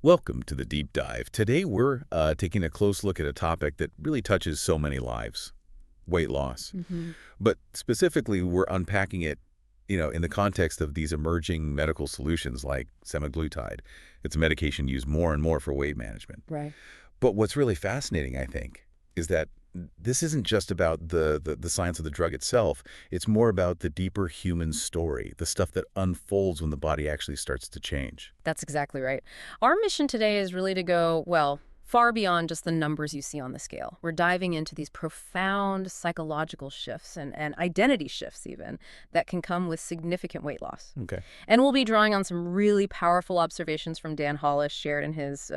Welcome to the deep dive. Today we're taking a close look at a topic that really touches so many lives, weight loss. Hmm. But specifically, we're unpacking it, in the context of these emerging medical solutions like semaglutide. It's a medication used more and more for weight management. Right. But what's really fascinating, I think, is that this isn't just about the science of the drug itself. It's more about the deeper human story, the stuff that unfolds when the body actually starts to change. That's exactly right. Our mission today is really to go, well, far beyond just the numbers you see on the scale. We're diving into these profound psychological shifts and identity shifts even that can come with significant weight loss. Okay. And we'll be drawing on some really powerful observations from Dan Hollis shared in his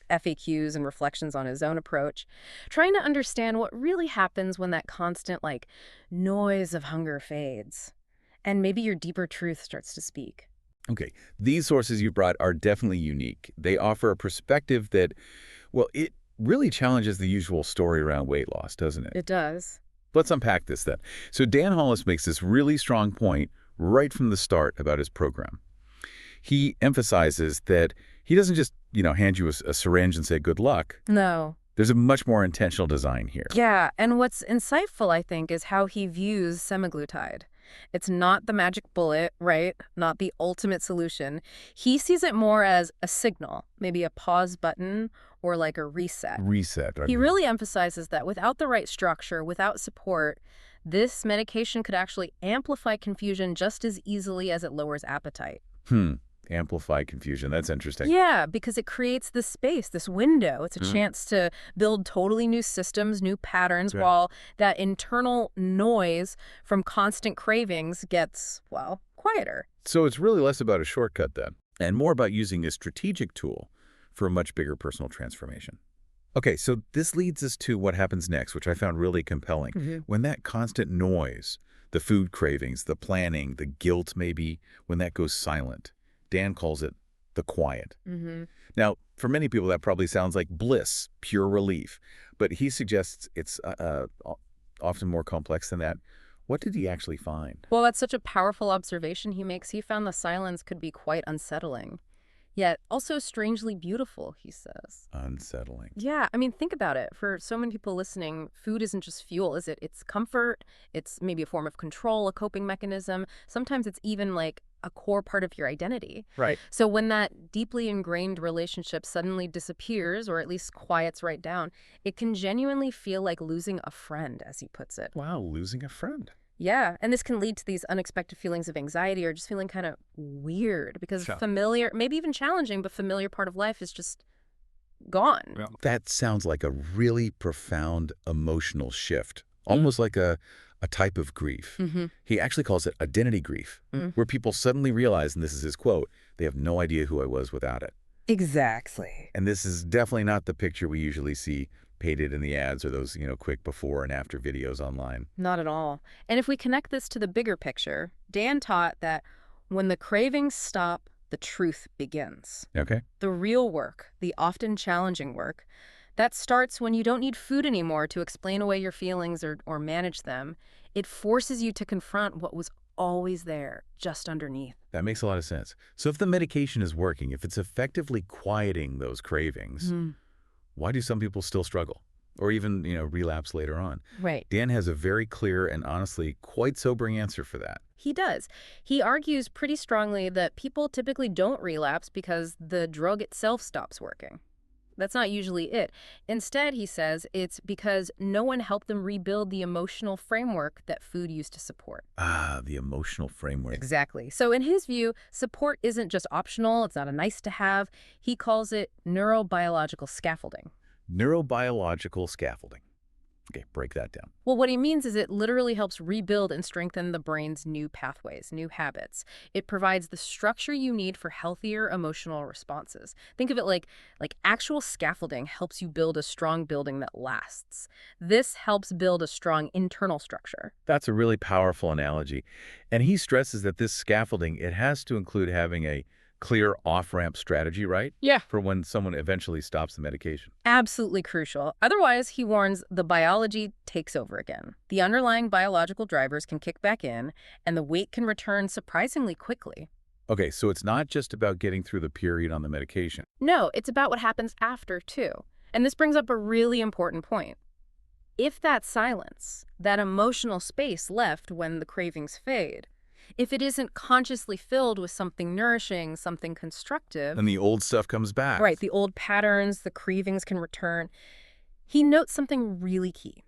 FAQs and reflections on his own approach, trying to understand what really happens when that constant, noise of hunger fades, and maybe your deeper truth starts to speak. Okay, these sources you brought are definitely unique. They offer a perspective that, well, it really challenges the usual story around weight loss, doesn't it? It does. Let's unpack this then. So Dan Hollis makes this really strong point right from the start about his program. He emphasizes that he doesn't just, hand you a syringe and say good luck. No. There's a much more intentional design here. Yeah, and what's insightful, I think, is how he views semaglutide. It's not the magic bullet, right? Not the ultimate solution. He sees it more as a signal, maybe a pause button or like a reset. Reset. He really emphasizes that without the right structure, without support, this medication could actually amplify confusion just as easily as it lowers appetite. Amplify confusion. That's interesting. Yeah, because it creates this space, this window. It's a chance to build totally new systems, new patterns, Right. while that internal noise from constant cravings gets, well, quieter. So it's really less about a shortcut then, and more about using a strategic tool for a much bigger personal transformation. Okay, so this leads us to what happens next, which I found really compelling. When that constant noise, the food cravings, the planning, the guilt maybe, when that goes silent, Dan calls it the quiet. Mm-hmm. Now, for many people, that probably sounds like bliss, pure relief, but he suggests it's often more complex than that. What did he actually find? Well, that's such a powerful observation he makes. He found the silence could be quite unsettling, yet also strangely beautiful, he says. Unsettling. Yeah, I mean, think about it. For so many people listening, food isn't just fuel, is it? It's comfort, it's maybe a form of control, a coping mechanism. Sometimes it's even like a core part of your identity. Right. So when that deeply ingrained relationship suddenly disappears, or at least quiets right down, it can genuinely feel like losing a friend, as he puts it. Wow, losing a friend. Yeah, and this can lead to these unexpected feelings of anxiety or just feeling kind of weird because Sure. familiar, maybe even challenging, but familiar part of life is just gone. Yeah. That sounds like a really profound emotional shift, almost like a type of grief. Mm-hmm. He actually calls it identity grief, where people suddenly realize, and this is his quote, they have no idea who I was without it. Exactly. And this is definitely not the picture we usually see painted in the ads or those, quick before and after videos online. Not at all. And if we connect this to the bigger picture, Dan taught that when the cravings stop, the truth begins. Okay? The real work, the often challenging work, that starts when you don't need food anymore to explain away your feelings or manage them. It forces you to confront what was always there, just underneath. That makes a lot of sense. So if the medication is working, if it's effectively quieting those cravings, why do some people still struggle? Or even, relapse later on? Right. Dan has a very clear and honestly quite sobering answer for that. He does. He argues pretty strongly that people typically don't relapse because the drug itself stops working. That's not usually it. Instead, he says, it's because no one helped them rebuild the emotional framework that food used to support. Ah, the emotional framework. Exactly. So in his view, support isn't just optional. It's not a nice to have. He calls it neurobiological scaffolding. Neurobiological scaffolding. Okay, break that down. Well, what he means is it literally helps rebuild and strengthen the brain's new pathways, new habits. It provides the structure you need for healthier emotional responses. Think of it like actual scaffolding helps you build a strong building that lasts. This helps build a strong internal structure. That's a really powerful analogy. And he stresses that this scaffolding, it has to include having a clear off-ramp strategy, right? Yeah. For when someone eventually stops the medication. Absolutely crucial. Otherwise, he warns, the biology takes over again. The underlying biological drivers can kick back in, and the weight can return surprisingly quickly. Okay, so it's not just about getting through the period on the medication. No, it's about what happens after, too. And this brings up a really important point. If that silence, that emotional space left when the cravings fade, if it isn't consciously filled with something nourishing, something constructive, And the old stuff comes back. right, the old patterns, the cravings can return. He notes something really key.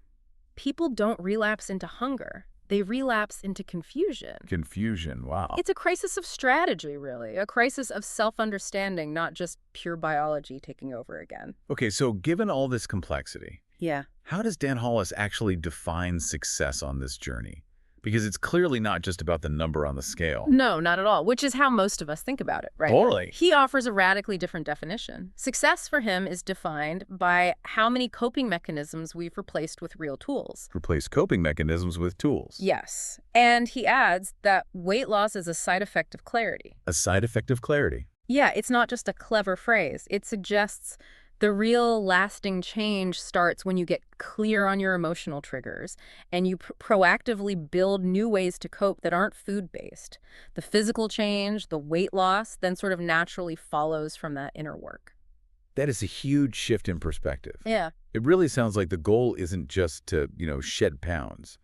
People don't relapse into hunger. They relapse into confusion. Confusion, wow. It's a crisis of strategy, really. A crisis of self-understanding, not just pure biology taking over again. Okay, so given all this complexity, Yeah. how does Dan Hollis actually define success on this journey? Because it's clearly not just about the number on the scale. No, not at all, which is how most of us think about it, right? Totally. He offers a radically different definition. Success for him is defined by how many coping mechanisms we've replaced with real tools. Replace coping mechanisms with tools. Yes. And he adds that weight loss is a side effect of clarity. A side effect of clarity. Yeah, it's not just a clever phrase. It suggests the real lasting change starts when you get clear on your emotional triggers and you proactively build new ways to cope that aren't food-based. The physical change, the weight loss, then sort of naturally follows from that inner work. That is a huge shift in perspective. Yeah. It really sounds like the goal isn't just to, shed pounds,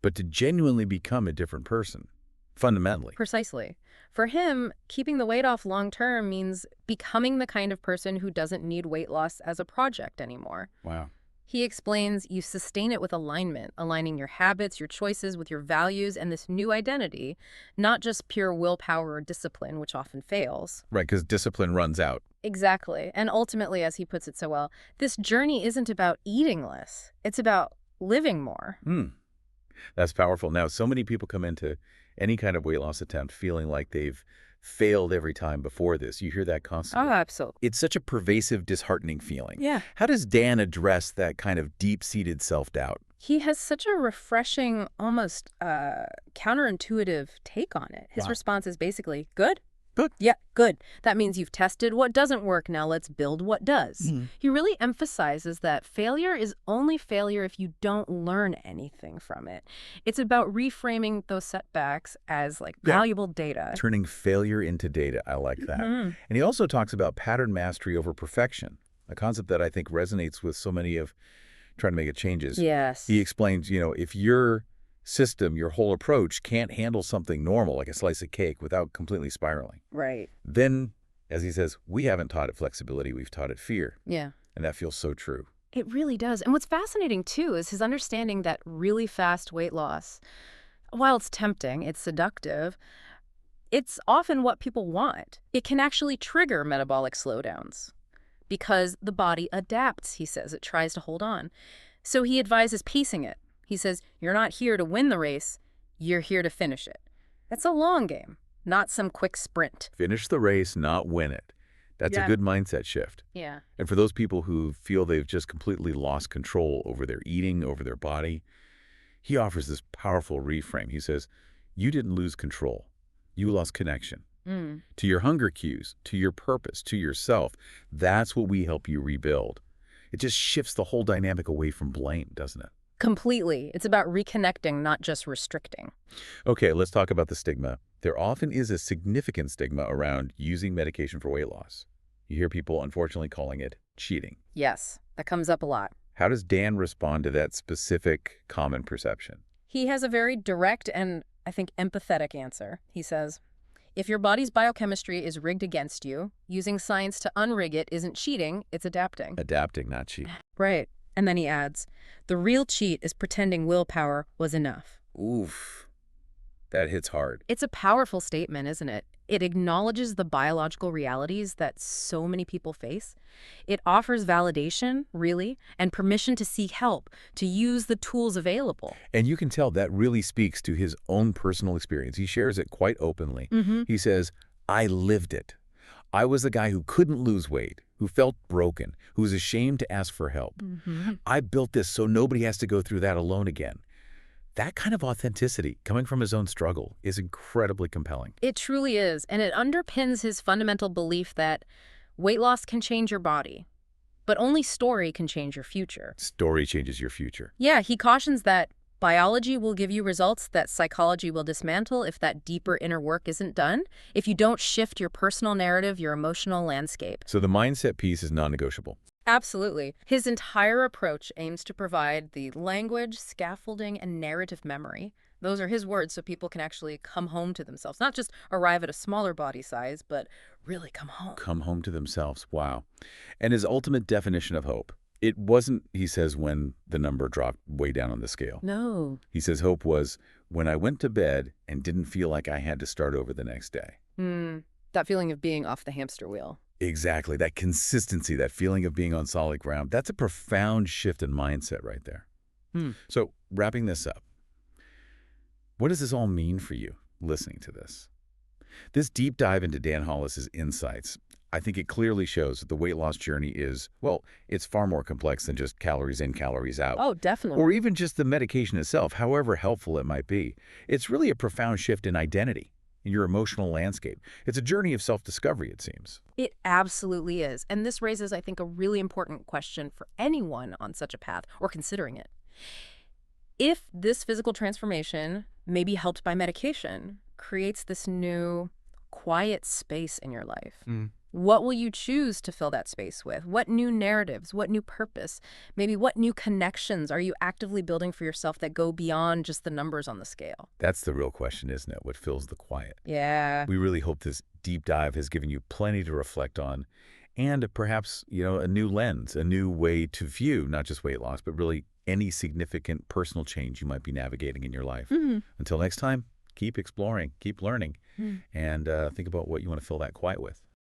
but to genuinely become a different person, fundamentally. Precisely. For him, keeping the weight off long-term means becoming the kind of person who doesn't need weight loss as a project anymore. Wow. He explains you sustain it with alignment, aligning your habits, your choices with your values and this new identity, not just pure willpower or discipline, which often fails. Right, because discipline runs out. Exactly. And ultimately, as he puts it so well, this journey isn't about eating less. It's about living more. That's powerful. Now, so many people come into any kind of weight loss attempt feeling like they've failed every time before this. You hear that constantly. Oh, absolutely. It's such a pervasive, disheartening feeling. Yeah. How does Dan address that kind of deep-seated self-doubt? He has such a refreshing, almost counterintuitive take on it. His Wow. response is basically, good? Good. Yeah, good. That means you've tested what doesn't work. Now let's build what does. He really emphasizes that failure is only failure if you don't learn anything from it. It's about reframing those setbacks as valuable data. Turning failure into data. I like that. And he also talks about pattern mastery over perfection, a concept that I think resonates with so many of trying to make changes. Yes. He explains, if your system, your whole approach can't handle something normal, like a slice of cake, without completely spiraling, Right. then, as he says, we haven't taught it flexibility, we've taught it fear. Yeah. And that feels so true. It really does. And what's fascinating, too, is his understanding that really fast weight loss, while it's tempting, it's seductive, it's often what people want. It can actually trigger metabolic slowdowns because the body adapts, he says. It tries to hold on. So he advises pacing it. He says, you're not here to win the race, you're here to finish it. That's a long game, not some quick sprint. Finish the race, not win it. That's a good mindset shift. Yeah. And for those people who feel they've just completely lost control over their eating, over their body, he offers this powerful reframe. He says, you didn't lose control. You lost connection to your hunger cues, to your purpose, to yourself. That's what we help you rebuild. It just shifts the whole dynamic away from blame, doesn't it? Completely. It's about reconnecting, not just restricting. Okay, let's talk about the stigma. There often is a significant stigma around using medication for weight loss. You hear people, unfortunately, calling it cheating. Yes, that comes up a lot. How does Dan respond to that specific common perception? He has a very direct and, I think, empathetic answer. He says, if your body's biochemistry is rigged against you, using science to unrig it isn't cheating, it's adapting. Adapting, not cheating. Right. And then he adds, the real cheat is pretending willpower was enough. Oof. That hits hard. It's a powerful statement, isn't it? It acknowledges the biological realities that so many people face. It offers validation, really, and permission to seek help, to use the tools available. And you can tell that really speaks to his own personal experience. He shares it quite openly. He says, I lived it. I was the guy who couldn't lose weight, who felt broken, who was ashamed to ask for help. I built this so nobody has to go through that alone again. That kind of authenticity, coming from his own struggle, is incredibly compelling. It truly is, and it underpins his fundamental belief that weight loss can change your body, but only story can change your future. Story changes your future. Yeah, he cautions that Biology will give you results that psychology will dismantle if that deeper inner work isn't done, if you don't shift your personal narrative, your emotional landscape. So the mindset piece is non-negotiable. Absolutely. His entire approach aims to provide the language, scaffolding, and narrative memory. Those are his words, so people can actually come home to themselves. Not just arrive at a smaller body size, but really come home. Come home to themselves. Wow. And his ultimate definition of hope. It wasn't, he says, when the number dropped way down on the scale. No. He says hope was when I went to bed and didn't feel like I had to start over the next day. That feeling of being off the hamster wheel. Exactly. That consistency, that feeling of being on solid ground, that's a profound shift in mindset right there. So wrapping this up, what does this all mean for you listening to this? This deep dive into Dan Hollis's insights, I think it clearly shows that the weight loss journey is, well, it's far more complex than just calories in, calories out. Oh, definitely. Or even just the medication itself, however helpful it might be. It's really a profound shift in identity, in your emotional landscape. It's a journey of self-discovery, it seems. It absolutely is. And this raises, I think, a really important question for anyone on such a path or considering it. If this physical transformation, maybe helped by medication, creates this new quiet space in your life, what will you choose to fill that space with? What new narratives? What new purpose? Maybe what new connections are you actively building for yourself that go beyond just the numbers on the scale? That's the real question, isn't it? What fills the quiet? Yeah. We really hope this deep dive has given you plenty to reflect on and perhaps, a new lens, a new way to view not just weight loss, but really any significant personal change you might be navigating in your life. Until next time, keep exploring, keep learning, and think about what you want to fill that quiet with.